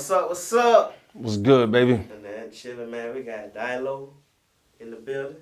What's up? What's up? What's good, baby? And then chilling, man. We got Diallo in the building.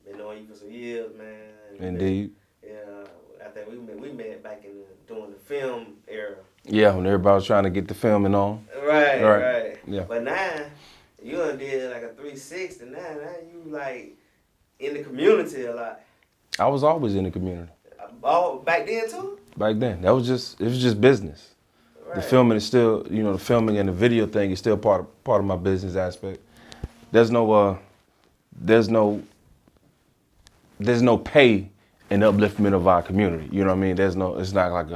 Been knowing you for some years, man. Indeed. I think we met back in during the film era. Yeah, when everybody was trying to get the filming on. Right. Yeah. But now you done did like a 360. Now you like in the community a lot. I was always in the community. Oh, back then too. Back then, it was just business. Right. The filming is still, the filming and the video thing is still part of my business aspect. There's no pay in the upliftment of our community. You know what I mean? It's not like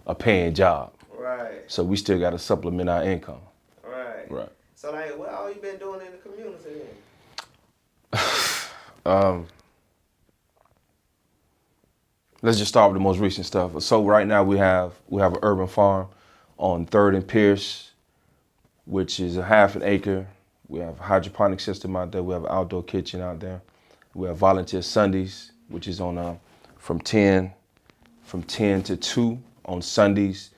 a paying job. Right. So we still got to supplement our income. Right. So like, what all you been doing in the community then? Let's just start with the most recent stuff. So right now we have an urban farm on 3rd and Pierce, which is a half an acre. We have a hydroponic system out there. We have an outdoor kitchen out there. We have volunteer Sundays, which is on from 10 to 2 on Sundays.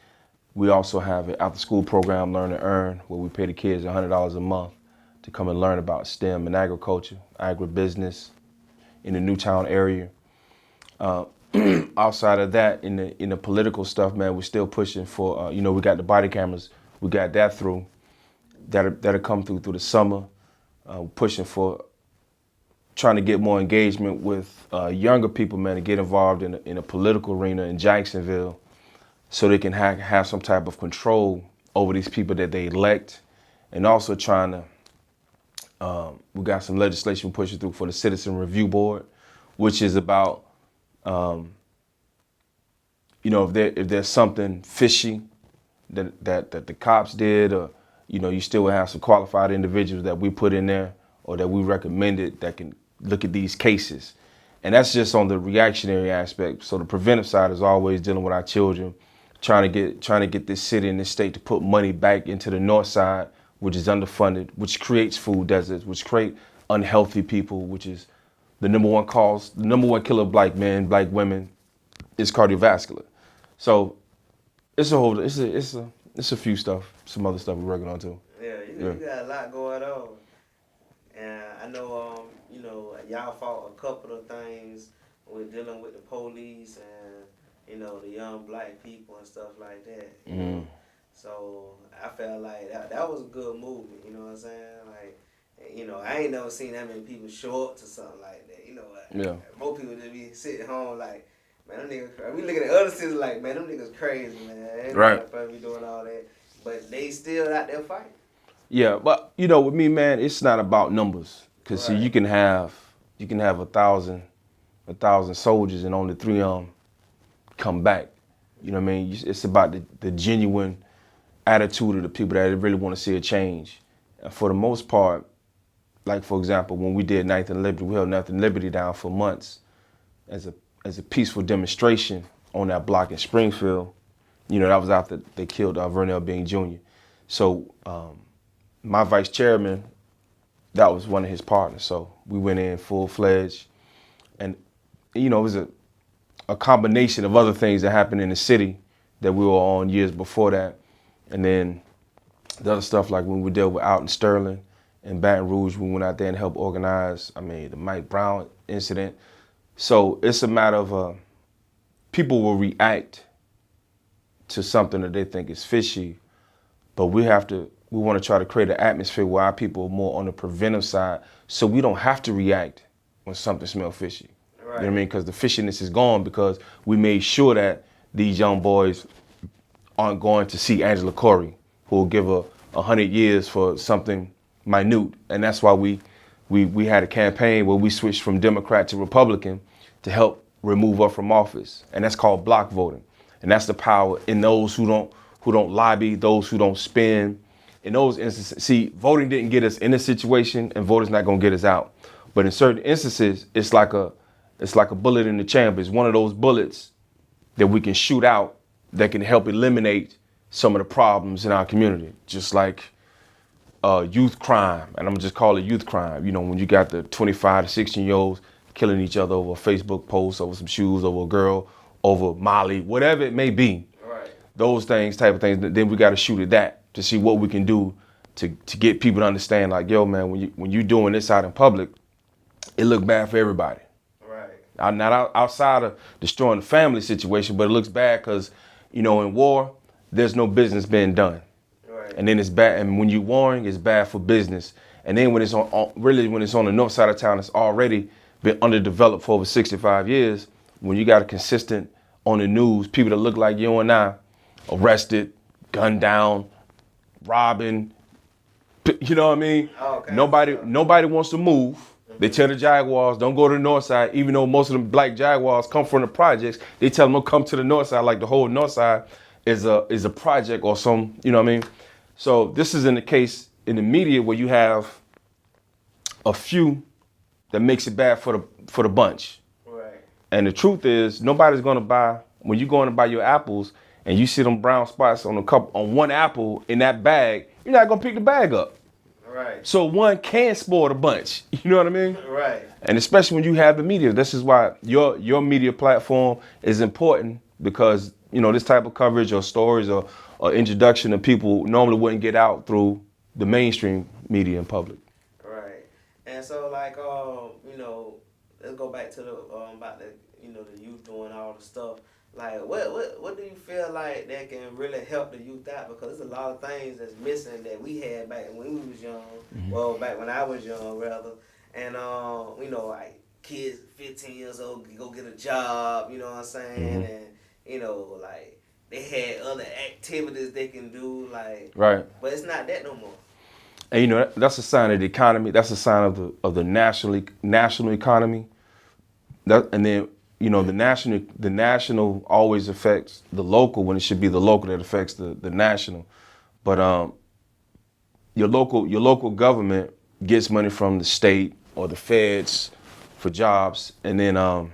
We also have an after-school program, Learn to Earn, where we pay the kids $100 a month to come and learn about STEM and agriculture, agribusiness in the Newtown area. Outside of that, in the political stuff, man, we're still pushing for, we got the body cameras. We got that through. That'll come through the summer. Pushing for trying to get more engagement with younger people, man, to get involved in a political arena in Jacksonville so they can have some type of control over these people that they elect. And also trying to, we got some legislation pushing through for the Citizen Review Board, which is about, if there's something fishy that the cops did, or you still will have some qualified individuals that we put in there or that we recommended that can look at these cases. And that's just on the reactionary aspect. So the preventive side is always dealing with our children, trying to get this city and this state to put money back into the north side, which is underfunded, which creates food deserts, which create unhealthy people, which is the number one killer of black men, black women is cardiovascular. So it's a few stuff, some other stuff we're working on too. Yeah, you got a lot going on. And I know, y'all fought a couple of things with dealing with the police and, the young black people and stuff like that. Mm. So I felt like that was a good movement, you know what I'm saying? Like, I ain't never seen that many people show up to something like that. Most people just be sitting home like, man, them niggas, we looking at other cities like, man, them niggas crazy, man. Right. They be doing all that. But they still out there fighting. Yeah, but with me, man, it's not about numbers. Cause see, you can have 1,000 soldiers and only 3 of them come back. You know what I mean? It's about the genuine attitude of the people that really want to see a change. And for the most part, like for example, when we did Ninth and Liberty, we held Ninth and Liberty down for months as a peaceful demonstration on that block in Springfield. That was after they killed Vernell Bean Jr. So my vice chairman, that was one of his partners. So we went in full-fledged. And, it was a combination of other things that happened in the city that we were on years before that. And then the other stuff, like when we dealt with out in Sterling and Baton Rouge, we went out there and helped organize, the Mike Brown incident. So it's a matter of people will react to something that they think is fishy, but we want to try to create an atmosphere where our people are more on the preventive side so we don't have to react when something smells fishy. Right. You know what I mean? Because the fishiness is gone because we made sure that these young boys aren't going to see Angela Corey, who will give her 100 years for something minute. And that's why we had a campaign where we switched from Democrat to Republican to help remove her from office. And that's called block voting. And that's the power in those who don't lobby, those who don't spend. In those instances, see, voting didn't get us in this situation, and voting's not gonna get us out. But in certain instances, it's like a bullet in the chamber. It's one of those bullets that we can shoot out that can help eliminate some of the problems in our community. Just like youth crime, and I'm gonna just call it youth crime. When you got the 25 to 16-year-olds killing each other over a Facebook post, over some shoes, over a girl, over Molly, whatever it may be. Right. Those type of things, then we got to shoot at that to see what we can do to get people to understand, like, yo, man, when you doing this out in public, it look bad for everybody. Right. Not outside of destroying the family situation, but it looks bad because, in war, there's no business being done. Right. And then it's bad. And when you're warring, it's bad for business. And then when it's when it's on the north side of town, it's already been underdeveloped for over 65 years. When you got a consistent on the news, people that look like you and I, arrested, gunned down, robbing, you know what I mean? Okay. Nobody wants to move. They tell the Jaguars, don't go to the north side, even though most of them black Jaguars come from the projects. They tell them to come to the north side, like the whole north side is a project or some, you know what I mean? So this is in the case in the media where you have a few that makes it bad for the bunch. Right. And the truth is, nobody's gonna buy, when you go in to buy your apples and you see them brown spots on one apple in that bag, you're not gonna pick the bag up. Right. So one can spoil the bunch. You know what I mean? Right. And especially when you have the media. This is why your media platform is important, because, this type of coverage or stories or introduction of people normally wouldn't get out through the mainstream media in public. Right. And so, like, let's go back to the about the the youth doing all the stuff. Like, what do you feel like that can really help the youth out? Because there's a lot of things that's missing that we had back when we was young. Mm-hmm. Well, back when I was young, rather. And, like, kids 15 years old go get a job, you know what I'm saying? Mm-hmm. And, like, they had other activities they can do, like. Right. But it's not that no more. And, that's a sign of the economy. That's a sign of the national economy. And then, the national always affects the local when it should be the local that affects the national. But your local government gets money from the state or the feds for jobs, and then all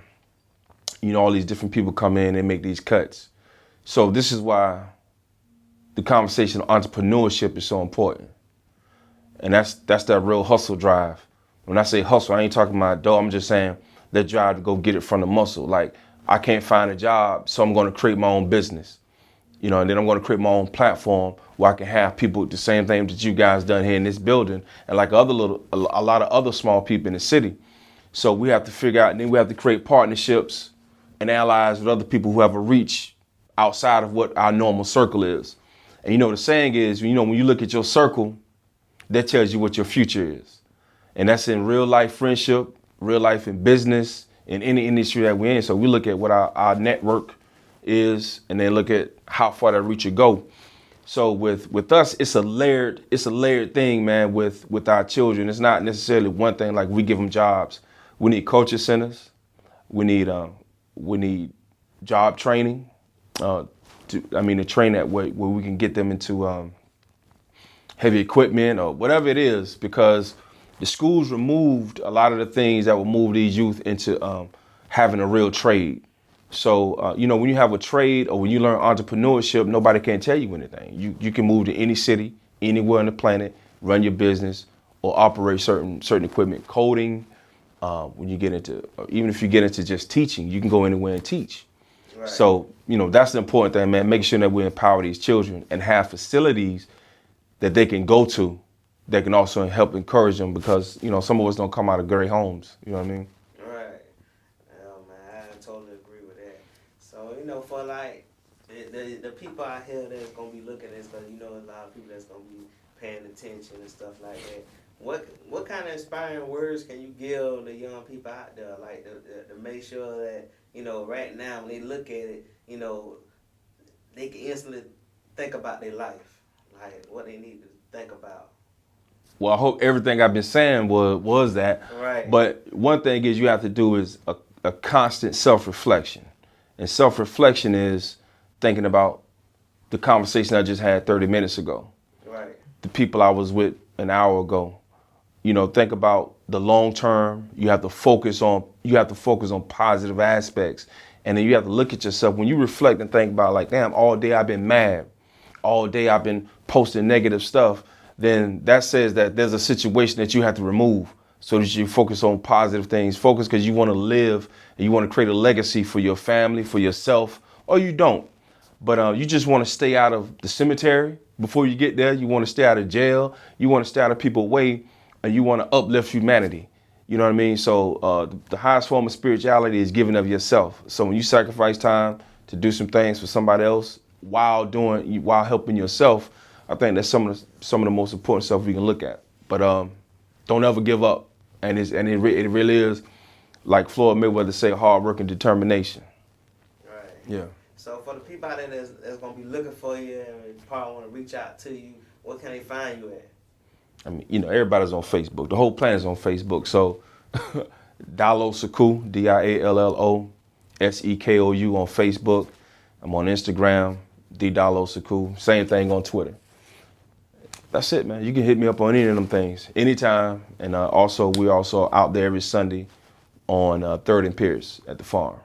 these different people come in and make these cuts. So this is why the conversation of entrepreneurship is so important. And that's that real hustle drive. When I say hustle, I ain't talking about dough. I'm just saying that drive to go get it from the muscle. Like, I can't find a job, so I'm going to create my own business. And then I'm going to create my own platform where I can have people the same thing that you guys done here in this building, and like a lot of other small people in the city. So we have to figure out, and then we have to create partnerships and allies with other people who have a reach outside of what our normal circle is. And the saying is, when you look at your circle, that tells you what your future is. And that's in real life friendship, real life in business, in any industry that we're in. So we look at what our network is, and then look at how far that reach will go. So with us, it's a layered thing, man, with our children. It's not necessarily one thing, like we give them jobs. We need culture centers. We need job training, to train that way where we can get them into heavy equipment or whatever it is, because the schools removed a lot of the things that will move these youth into having a real trade. So, when you have a trade or when you learn entrepreneurship, nobody can tell you anything. You can move to any city, anywhere on the planet, run your business or operate certain equipment. Coding, when you get into, even if you get into just teaching, you can go anywhere and teach. Right. So, that's the important thing, man, making sure that we empower these children and have facilities that they can go to that can also help encourage them, because, some of us don't come out of great homes. You know what I mean? Right. Oh, man, I totally agree with that. So, for like the people out here that's going to be looking at this, because, a lot of people that's going to be paying attention and stuff like that. What kind of inspiring words can you give the young people out there, like to make sure that, right now when they look at it, they can instantly think about their life, like what they need to think about? Well, I hope everything I've been saying was that. Right. But one thing is you have to do is a constant self-reflection. And self-reflection is thinking about the conversation I just had 30 minutes ago. Right. The people I was with an hour ago. Think about the long term. You have to focus on positive aspects. And then you have to look at yourself. When you reflect and think about, like, damn, all day I've been mad. All day I've been posting negative stuff. Then that says that there's a situation that you have to remove so that you focus on positive things. Focus because you want to live and you want to create a legacy for your family, for yourself, or you don't. But you just want to stay out of the cemetery, before you get there, you want to stay out of jail. You want to stay out of people's way, and you want to uplift humanity. You know what I mean? So the highest form of spirituality is giving of yourself. So when you sacrifice time to do some things for somebody else while helping yourself, I think that's some of the most important stuff we can look at. But don't ever give up, and it really is, like Floyd Mayweather say, hard work and determination. Right. Yeah. So for the people out there that's gonna be looking for you and probably want to reach out to you, what can they find you at? I mean, everybody's on Facebook. The whole plan is on Facebook. So Diallo Sekou, Diallo Sekou on Facebook. I'm on Instagram, Diallo Sekou. Same thing on Twitter. That's it, man. You can hit me up on any of them things anytime. And we also out there every Sunday on 3rd and Pierce at the farm.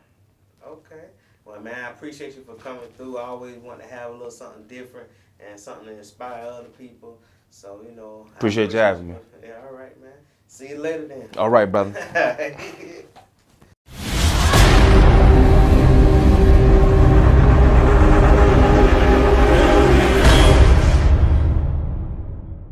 Okay. Well, man, I appreciate you for coming through. I always want to have a little something different and something to inspire other people. So, Appreciate you having me. Yeah, all right, man. See you later then. All right, brother.